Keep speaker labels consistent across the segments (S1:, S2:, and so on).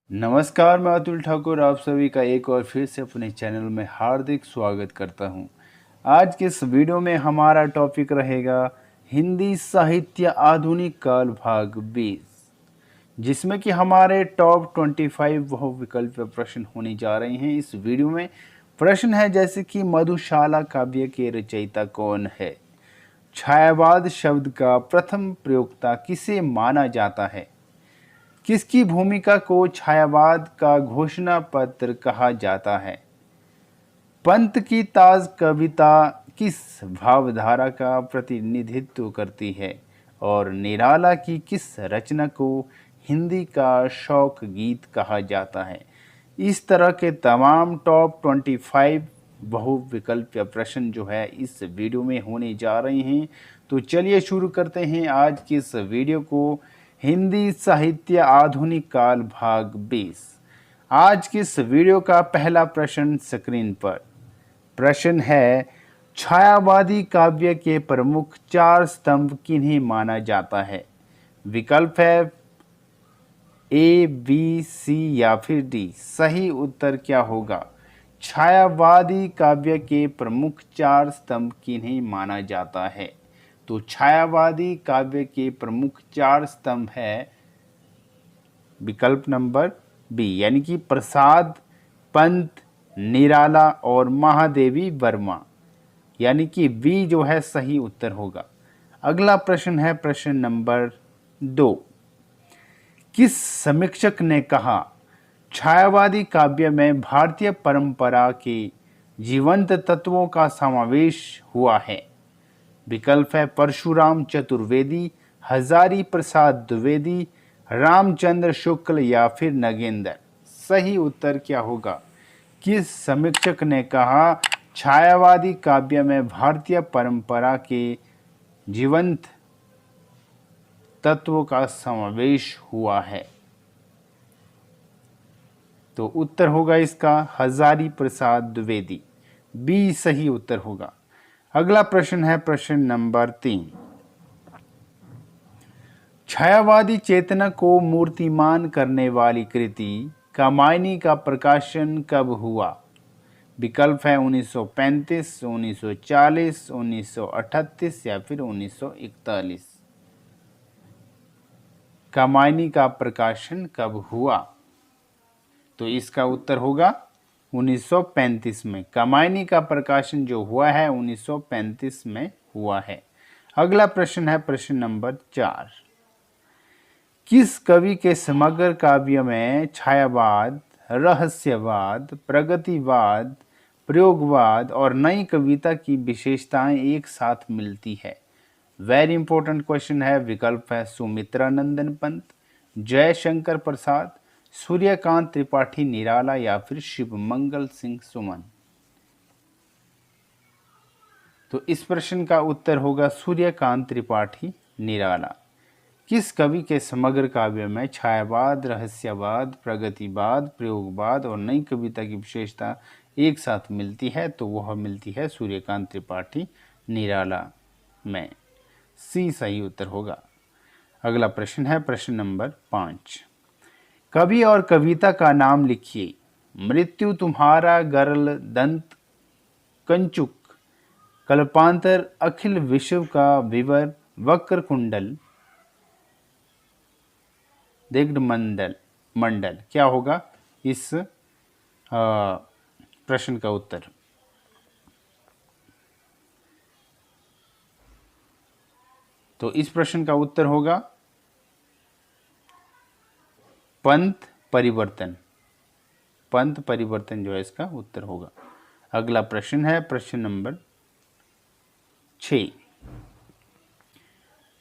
S1: नमस्कार, मैं अतुल ठाकुर आप सभी का एक और फिर से अपने चैनल में हार्दिक स्वागत करता हूं। आज के इस वीडियो में हमारा टॉपिक रहेगा हिंदी साहित्य आधुनिक काल भाग 20, जिसमें कि हमारे टॉप 25 बहुविकल्प प्रश्न होने जा रहे हैं। इस वीडियो में प्रश्न है जैसे कि मधुशाला काव्य के रचयिता कौन है, छायावाद शब्द का प्रथम प्रयोक्ता किसे माना जाता है, किसकी भूमिका को छायावाद का घोषणा पत्र कहा जाता है, पंत की ताज कविता किस भावधारा का प्रतिनिधित्व करती है और निराला की किस रचना को हिंदी का शौक गीत कहा जाता है। इस तरह के तमाम टॉप 25 बहुविकल्पीय प्रश्न जो है इस वीडियो में होने जा रहे हैं। तो चलिए शुरू करते हैं आज की इस वीडियो को। हिंदी साहित्य आधुनिक काल भाग 20। आज की इस वीडियो का पहला प्रश्न स्क्रीन पर। प्रश्न है, छायावादी काव्य के प्रमुख 4 स्तंभ किन्हें माना जाता है। विकल्प है ए, बी, सी या फिर डी। सही उत्तर क्या होगा? छायावादी काव्य के प्रमुख 4 स्तंभ किन्हें माना जाता है? तो छायावादी काव्य के प्रमुख 4 स्तंभ है विकल्प नंबर बी, यानी कि प्रसाद, पंत, निराला और महादेवी वर्मा, यानी कि बी जो है सही उत्तर होगा। अगला प्रश्न है प्रश्न नंबर 2। किस समीक्षक ने कहा छायावादी काव्य में भारतीय परंपरा के जीवंत तत्वों का समावेश हुआ है? विकल्प है परशुराम चतुर्वेदी, हजारी प्रसाद द्विवेदी, रामचंद्र शुक्ल या फिर नगेंद्र। सही उत्तर क्या होगा? किस समीक्षक ने कहा छायावादी काव्य में भारतीय परंपरा के जीवंत तत्वों का समावेश हुआ है? तो उत्तर होगा इसका हजारी प्रसाद द्विवेदी, बी सही उत्तर होगा। अगला प्रश्न है प्रश्न नंबर 3। छायावादी चेतना को मूर्तिमान करने वाली कृति कामायनी का प्रकाशन कब हुआ? विकल्प है 1935, 1940, 1938 या फिर 1941। कामायनी का प्रकाशन कब हुआ? तो इसका उत्तर होगा 1935 में। कामायनी का प्रकाशन जो हुआ है 1935 में हुआ है। अगला प्रश्न है प्रश्न नंबर 4। किस कवि के समग्र काव्य में छायावाद, रहस्यवाद, प्रगतिवाद, प्रयोगवाद और नई कविता की विशेषताएं एक साथ मिलती है? वेरी इंपॉर्टेंट क्वेश्चन है। विकल्प है सुमित्रा नंदन पंत, जयशंकर प्रसाद, सूर्यकांत त्रिपाठी निराला या फिर शिवमंगल सिंह सुमन। तो इस प्रश्न का उत्तर होगा सूर्यकांत त्रिपाठी निराला। किस कवि के समग्र काव्य में छायावाद, रहस्यवाद, प्रगतिवाद, प्रयोगवाद और नई कविता की विशेषता एक साथ मिलती है? तो वह मिलती है सूर्यकांत त्रिपाठी निराला में। सी सही उत्तर होगा। अगला प्रश्न है प्रश्न नंबर 5। कवि और कविता का नाम लिखिए। मृत्यु तुम्हारा गरल दंत कंचुक, कल्पांतर, अखिल विश्व का विवर, वक्र कुंडल, दिग्ध मंडल मंडल। क्या होगा इस प्रश्न का उत्तर? तो इस प्रश्न का उत्तर होगा पंथ परिवर्तन। पंथ परिवर्तन जो है इसका उत्तर होगा। अगला प्रश्न है प्रश्न नंबर 6।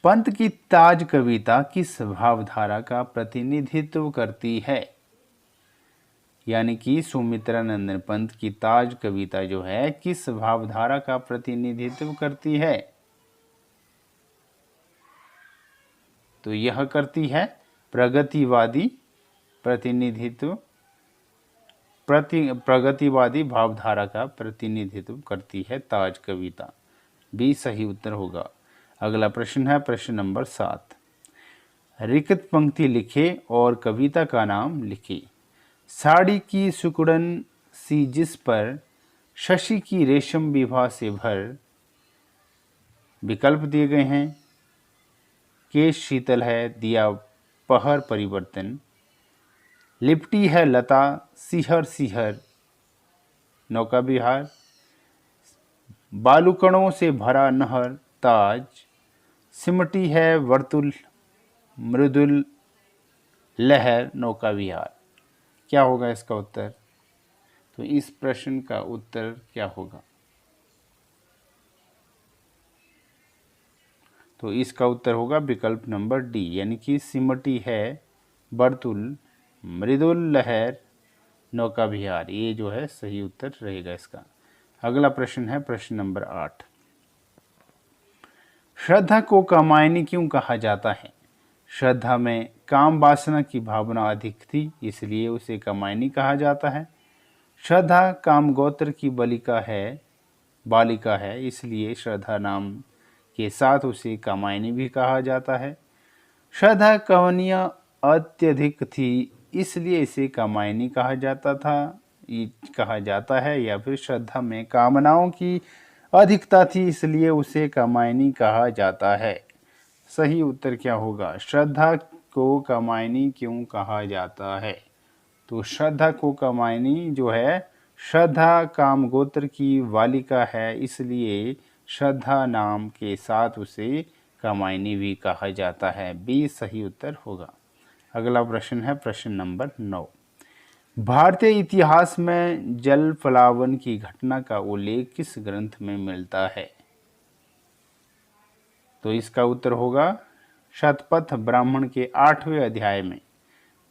S1: पंत की ताज कविता किस भावधारा का प्रतिनिधित्व करती है? यानी कि सुमित्रा नंदन पंत की ताज कविता जो है किस भावधारा का प्रतिनिधित्व करती है? तो यह करती है प्रगतिवादी प्रतिनिधित्व, प्रगतिवादी भावधारा का प्रतिनिधित्व करती है ताज कविता। बी सही उत्तर होगा। अगला प्रश्न है प्रश्न नंबर 7। रिक्त पंक्ति लिखे और कविता का नाम लिखिए। साड़ी की सुकुड़न सी जिस पर शशि की रेशम विभा से भर। विकल्प दिए गए हैं, केश शीतल है दिया पहर परिवर्तन, लिपटी है लता सिहर सिहर नौका विहार, बालुकणों से भरा नहर ताज, सिमटी है वर्तुल मृदुल लहर नौका विहार। क्या होगा इसका उत्तर? तो इस प्रश्न का उत्तर क्या होगा? तो इसका उत्तर होगा विकल्प नंबर डी, यानी कि सिमटी है वर्तुल मृदुल लहर नौका विहार। ये जो है सही उत्तर रहेगा इसका। अगला प्रश्न है प्रश्न नंबर 8। श्रद्धा को कामायनी क्यों कहा जाता है? श्रद्धा में काम वासना की भावना अधिक थी, इसलिए उसे कामायनी कहा जाता है। श्रद्धा काम गोत्र की बालिका है, इसलिए श्रद्धा नाम के साथ उसे कामायनी भी कहा जाता है। श्रद्धा कवनियाँ अत्यधिक थी, इसलिए इसे कामायनी कहा जाता है, या फिर श्रद्धा में कामनाओं की अधिकता थी, इसलिए उसे कामायनी कहा जाता है। सही उत्तर क्या होगा? श्रद्धा को कामायनी क्यों कहा जाता है? तो श्रद्धा को कामायनी जो है, श्रद्धा काम गोत्र की बालिका है, इसलिए श्रद्धा नाम के साथ उसे कामायनी भी कहा जाता है। बी सही उत्तर होगा। अगला प्रश्न है प्रश्न नंबर 9। भारतीय इतिहास में जल प्लावन की घटना का उल्लेख किस ग्रंथ में मिलता है? तो इसका उत्तर होगा शतपथ ब्राह्मण के 8वें अध्याय में।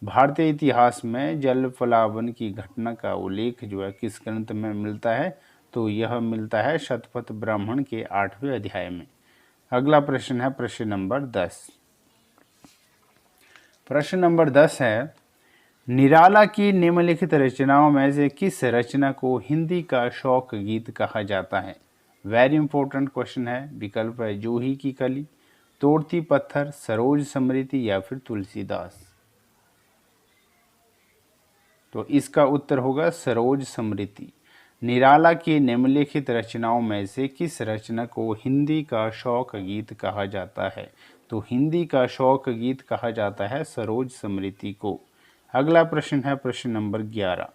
S1: भारतीय इतिहास में जल प्लावन की घटना का उल्लेख जो है किस ग्रंथ में मिलता है? तो यह मिलता है शतपथ ब्राह्मण के 8वें अध्याय में। अगला प्रश्न है प्रश्न नंबर 10। प्रश्न नंबर 10 है, निराला की निम्नलिखित रचनाओं में से किस रचना को हिंदी का शौक गीत कहा जाता है? वेरी इंपॉर्टेंट क्वेश्चन है। विकल्प है जूही की कली, तोड़ती पत्थर, सरोज समृति या फिर तुलसीदास। तो इसका उत्तर होगा सरोज समृति। निराला की निम्नलिखित रचनाओं में से किस रचना को हिंदी का शौक गीत कहा जाता है? तो हिंदी का शौक गीत कहा जाता है सरोज समृति को। अगला प्रश्न है प्रश्न नंबर 11।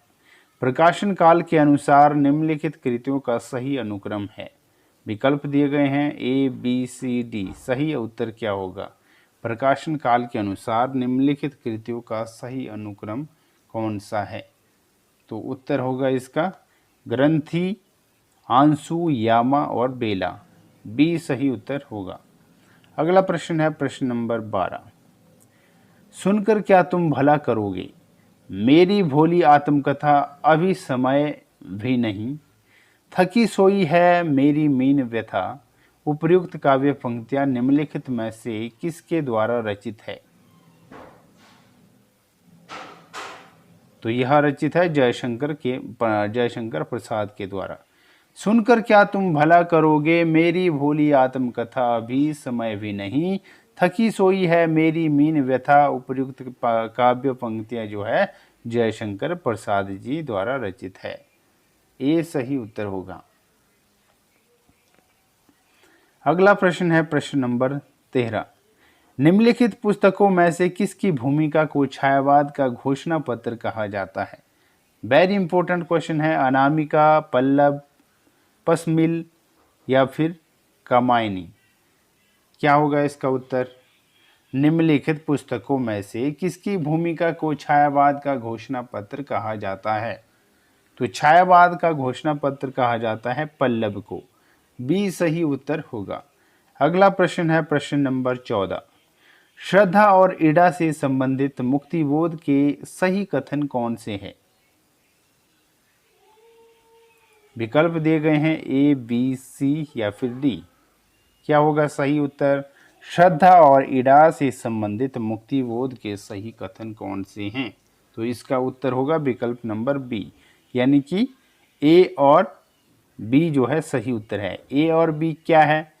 S1: प्रकाशन काल के अनुसार निम्नलिखित कृतियों का सही अनुक्रम है। विकल्प दिए गए हैं ए बी सी डी। सही उत्तर क्या होगा? प्रकाशन काल के अनुसार निम्नलिखित कृतियों का सही अनुक्रम कौन सा है? तो उत्तर होगा इसका ग्रंथि, आंसू, यामा और बेला। बी सही उत्तर होगा। अगला प्रश्न है प्रश्न नंबर 12। सुनकर क्या तुम भला करोगे, मेरी भोली आत्मकथा अभी समय भी नहीं, थकी सोई है मेरी मीन व्यथा। उपर्युक्त काव्य पंक्तियां निम्नलिखित में से किसके द्वारा रचित है? तो यह रचित है जयशंकर प्रसाद के द्वारा। सुनकर क्या तुम भला करोगे, मेरी भोली आत्मकथा अभी समय भी नहीं, थकी सोई है मेरी मीन व्यथा। उपर्युक्त काव्य पंक्तियां जो है जयशंकर प्रसाद जी द्वारा रचित है। ये सही उत्तर होगा। अगला प्रश्न है प्रश्न नंबर 13। निम्नलिखित पुस्तकों में से किसकी भूमिका को छायावाद का घोषणा पत्र कहा जाता है? वेरी इंपॉर्टेंट क्वेश्चन है। अनामिका, पल्लव, पसमिल या फिर कामायनी। क्या होगा इसका उत्तर? निम्नलिखित पुस्तकों में से किसकी भूमिका को छायावाद का घोषणा पत्र कहा जाता है? तो छायावाद का घोषणा पत्र कहा जाता है पल्लव को। बी सही उत्तर होगा। अगला प्रश्न है प्रश्न नंबर 14। श्रद्धा और इड़ा से संबंधित मुक्तिबोध के सही कथन कौन से हैं? विकल्प दिए गए हैं ए बी सी या फिर डी। क्या होगा सही उत्तर? श्रद्धा और इड़ा से संबंधित मुक्तिबोध के सही कथन कौन से हैं? तो इसका उत्तर होगा विकल्प नंबर बी, यानी कि ए और बी जो है सही उत्तर है। ए और बी क्या है?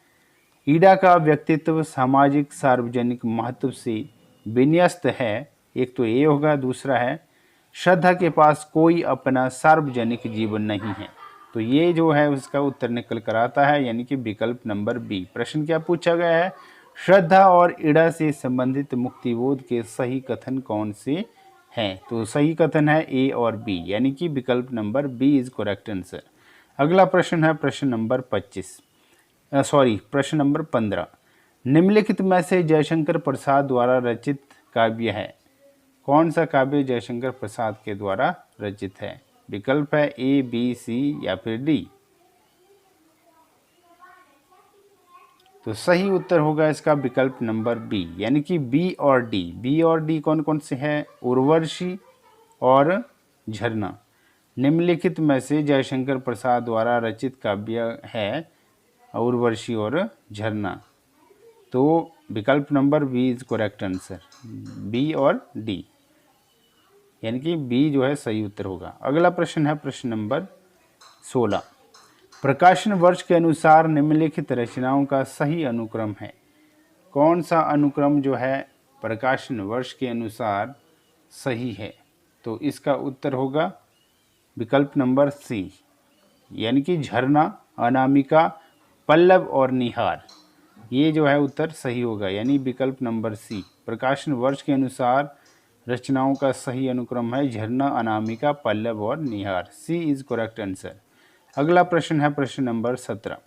S1: इड़ा का व्यक्तित्व सामाजिक सार्वजनिक महत्व से विन्यस्त है। एक तो ए होगा, दूसरा है श्रद्धा के पास कोई अपना सार्वजनिक जीवन नहीं है। तो ये जो है उसका उत्तर निकल कर आता है, यानी कि विकल्प नंबर बी। प्रश्न क्या पूछा गया है? श्रद्धा और इड़ा से संबंधित मुक्तिबोध के सही कथन कौन से हैं? तो सही कथन है ए और बी, यानी कि विकल्प number B is correct answer. अगला प्रश्न है प्रश्न नंबर 15। निम्नलिखित में से जयशंकर प्रसाद द्वारा रचित काव्य है? कौन सा काव्य जयशंकर प्रसाद के द्वारा रचित है? विकल्प है ए, बी, सी या फिर डी। तो सही उत्तर होगा इसका विकल्प नंबर बी, यानी कि बी और डी। बी और डी कौन कौन से हैं? उर्वशी और झरना। निम्नलिखित में से जयशंकर प्रसाद द्वारा रचित काव्य है उर्वशी और झरना। तो विकल्प number B is correct answer, B और डी, यानी कि बी जो है सही उत्तर होगा। अगला प्रश्न है प्रश्न नंबर 16। प्रकाशन वर्ष के अनुसार निम्नलिखित रचनाओं का सही अनुक्रम है? कौन सा अनुक्रम जो है प्रकाशन वर्ष के अनुसार सही है? तो इसका उत्तर होगा विकल्प नंबर सी, यानी कि झरना, अनामिका, पल्लव और निहार। ये जो है उत्तर सही होगा, यानी विकल्प नंबर सी। प्रकाशन वर्ष के अनुसार रचनाओं का सही अनुक्रम है झरना, अनामिका, पल्लव और निहार। सी इज करेक्ट आंसर। अगला प्रश्न है प्रश्न नंबर 17।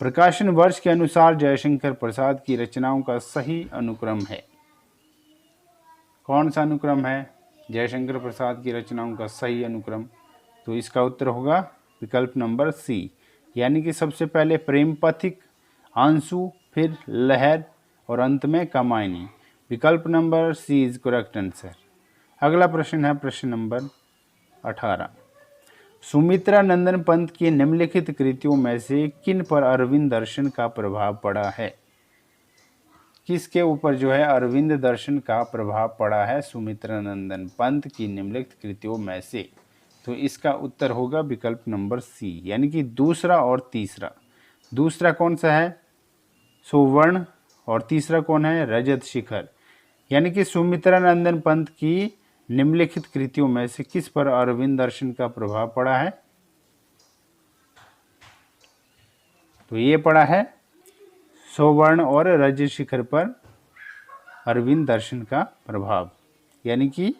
S1: प्रकाशन वर्ष के अनुसार जयशंकर प्रसाद की रचनाओं का सही अनुक्रम है? कौन सा अनुक्रम है जयशंकर प्रसाद की रचनाओं का सही अनुक्रम? तो इसका उत्तर होगा विकल्प नंबर सी, यानी कि सबसे पहले प्रेम पथिक, आंसू, फिर लहर और अंत में कामायनी। विकल्प number C is correct answer. अगला प्रश्न है प्रश्न नंबर 18। सुमित्रा नंदन पंत की निम्नलिखित कृतियों में से किन पर अरविंद दर्शन का प्रभाव पड़ा है? किसके ऊपर जो है अरविंद दर्शन का प्रभाव पड़ा है सुमित्रा नंदन पंत की निम्नलिखित कृतियों में से? तो इसका उत्तर होगा विकल्प नंबर सी, यानी कि दूसरा और तीसरा। दूसरा कौन सा है? सुवर्ण, और तीसरा कौन है? रजत शिखर। यानी कि सुमित्रा नंदन पंत की निम्नलिखित कृतियों में से किस पर अरविंद दर्शन का प्रभाव पड़ा है? तो ये पड़ा है सुवर्ण और रजत शिखर पर अरविंद दर्शन का प्रभाव, यानी कि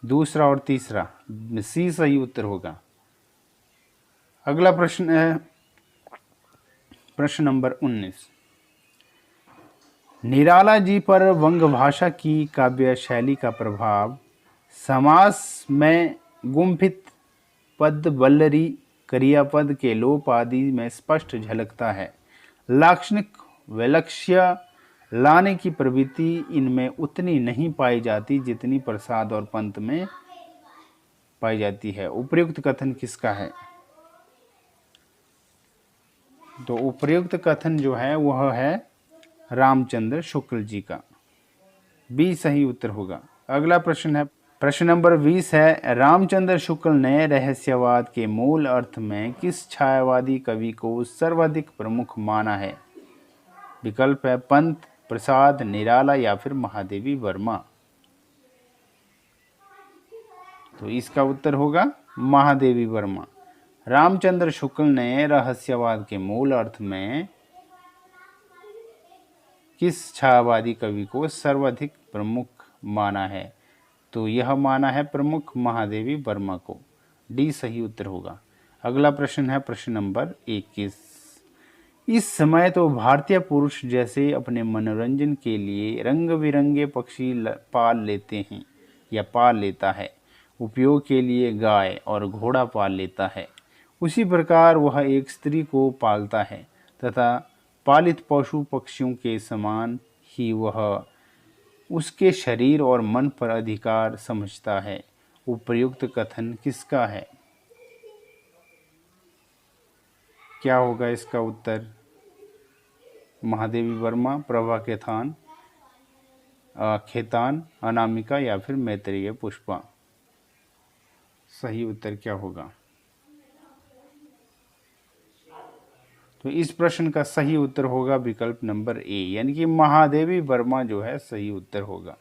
S1: दूसरा और तीसरा, सी सही उत्तर होगा। अगला प्रश्न है प्रश्न नंबर 19। निराला जी पर वंग भाषा की काव्य शैली का प्रभाव समास में गुम्फित पद, वल्लरी, क्रियापद के लोप आदि में स्पष्ट झलकता है। लाक्षणिक वैलक्ष्य लाने की प्रवृत्ति इनमें उतनी नहीं पाई जाती जितनी प्रसाद और पंत में पाई जाती है। उपर्युक्त कथन किसका है? तो उपर्युक्त कथन जो है वह है रामचंद्र शुक्ल जी का। बी सही उत्तर होगा। अगला प्रश्न है प्रश्न नंबर 20 है, रामचंद्र शुक्ल ने रहस्यवाद के मूल अर्थ में किस छायावादी कवि को सर्वाधिक प्रमुख माना है? विकल्प है पंत, प्रसाद, निराला या फिर महादेवी वर्मा। तो इसका उत्तर होगा महादेवी वर्मा। रामचंद्र शुक्ल ने रहस्यवाद के मूल अर्थ में किस छायावादी कवि को सर्वाधिक प्रमुख माना है? तो यह माना है प्रमुख महादेवी वर्मा को। डी सही उत्तर होगा। अगला प्रश्न है प्रश्न नंबर 21। इस समय तो भारतीय पुरुष जैसे अपने मनोरंजन के लिए रंग बिरंगे पक्षी पाल लेते हैं या पाल लेता है, उपयोग के लिए गाय और घोड़ा पाल लेता है, उसी प्रकार वह एक स्त्री को पालता है तथा पालित पशु पक्षियों के समान ही वह उसके शरीर और मन पर अधिकार समझता है। उपर्युक्त कथन किसका है? क्या होगा इसका उत्तर? महादेवी वर्मा, प्रभा खेतान, खेतान, अनामिका या फिर मैत्रेय पुष्पा। सही उत्तर क्या होगा? तो इस प्रश्न का सही उत्तर होगा विकल्प नंबर ए, यानी कि महादेवी वर्मा जो है सही उत्तर होगा।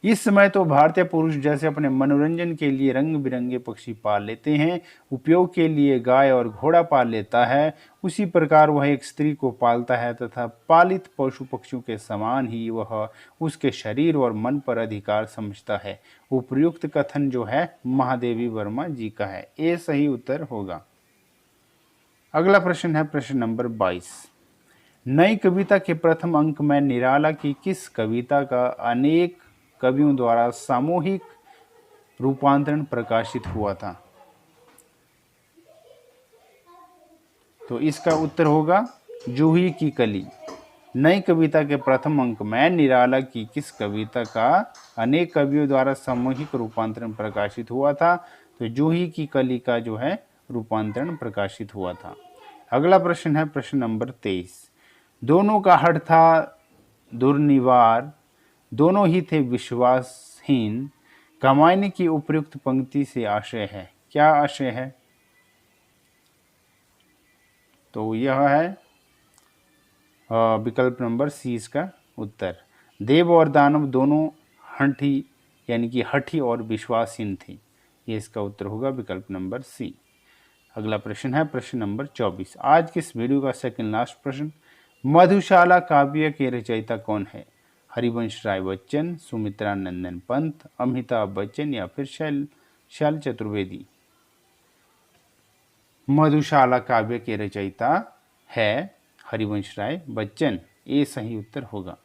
S1: इस समय तो भारतीय पुरुष जैसे अपने मनोरंजन के लिए रंग बिरंगे पक्षी पाल लेते हैं, उपयोग के लिए गाय और घोड़ा पाल लेता है, उसी प्रकार वह एक स्त्री को पालता है तथा पालित पशु पक्षियों के समान ही वह उसके शरीर और मन पर अधिकार समझता है। उपयुक्त कथन जो है महादेवी वर्मा जी का है। ये सही उत्तर होगा। अगला प्रश्न है प्रश्न नंबर 22। नई कविता के प्रथम अंक में निराला की किस कविता का अनेक कवियों द्वारा सामूहिक रूपांतरण प्रकाशित हुआ था? तो इसका उत्तर होगा जूही की कली। नई कविता के प्रथम अंक में निराला की किस कविता का अनेक कवियों द्वारा सामूहिक रूपांतरण प्रकाशित हुआ था? तो जूही की कली का जो है रूपांतरण प्रकाशित हुआ था। अगला प्रश्न है प्रश्न नंबर 23। दोनों का हठ था दुर्निवार, दोनों ही थे विश्वासहीन, कामायनी की उपयुक्त पंक्ति से आशय है। क्या आशय है? तो यह है विकल्प नंबर सी इसका उत्तर। देव और दानव दोनों हठी यानी कि हठी और विश्वासहीन थे। ये इसका उत्तर होगा विकल्प नंबर सी। अगला प्रश्न है प्रश्न नंबर 24। आज के इस वीडियो का सेकंड लास्ट प्रश्न। मधुशाला काव्य के रचयिता कौन है? हरिवंश राय बच्चन, सुमित्रा नंदन पंत, अमिताभ बच्चन या फिर शैल चतुर्वेदी? मधुशाला काव्य के रचयिता है हरिवंश राय बच्चन। ये सही उत्तर होगा।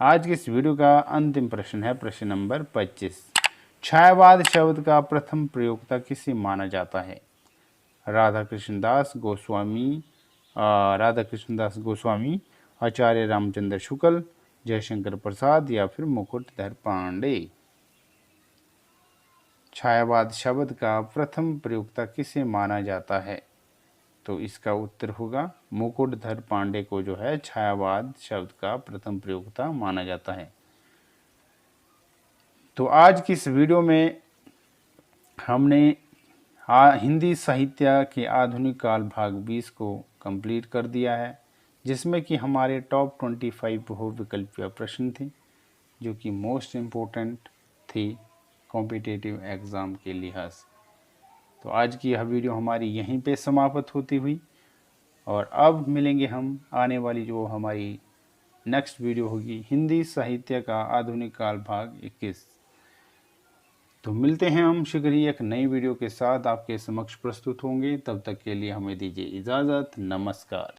S1: आज के इस वीडियो का अंतिम प्रश्न है प्रश्न नंबर 25। छायावाद शब्द का प्रथम प्रयोक्ता किसे माना जाता है? राधा कृष्णदास गोस्वामी, आचार्य रामचंद्र शुक्ल, जयशंकर प्रसाद या फिर मुकुटधर पांडे? छायावाद शब्द का प्रथम प्रयोक्ता किसे माना जाता है? तो इसका उत्तर होगा मुकुटधर पांडे को जो है छायावाद शब्द का प्रथम प्रयोक्ता माना जाता है। तो आज की इस वीडियो में हमने हिंदी साहित्य के आधुनिक काल भाग 20 को कंप्लीट कर दिया है, जिसमें कि हमारे टॉप 25 बहुविकल्पीय प्रश्न थे जो कि मोस्ट इम्पोर्टेंट थी कॉम्पिटिटिव एग्ज़ाम के लिहाज से। तो आज की यह वीडियो हमारी यहीं पे समाप्त होती हुई, और अब मिलेंगे हम आने वाली जो हमारी नेक्स्ट वीडियो होगी हिंदी साहित्य का आधुनिक काल भाग 21। तो मिलते हैं हम शीघ्र ही एक नई वीडियो के साथ आपके समक्ष प्रस्तुत होंगे। तब तक के लिए हमें दीजिए इजाज़त। नमस्कार।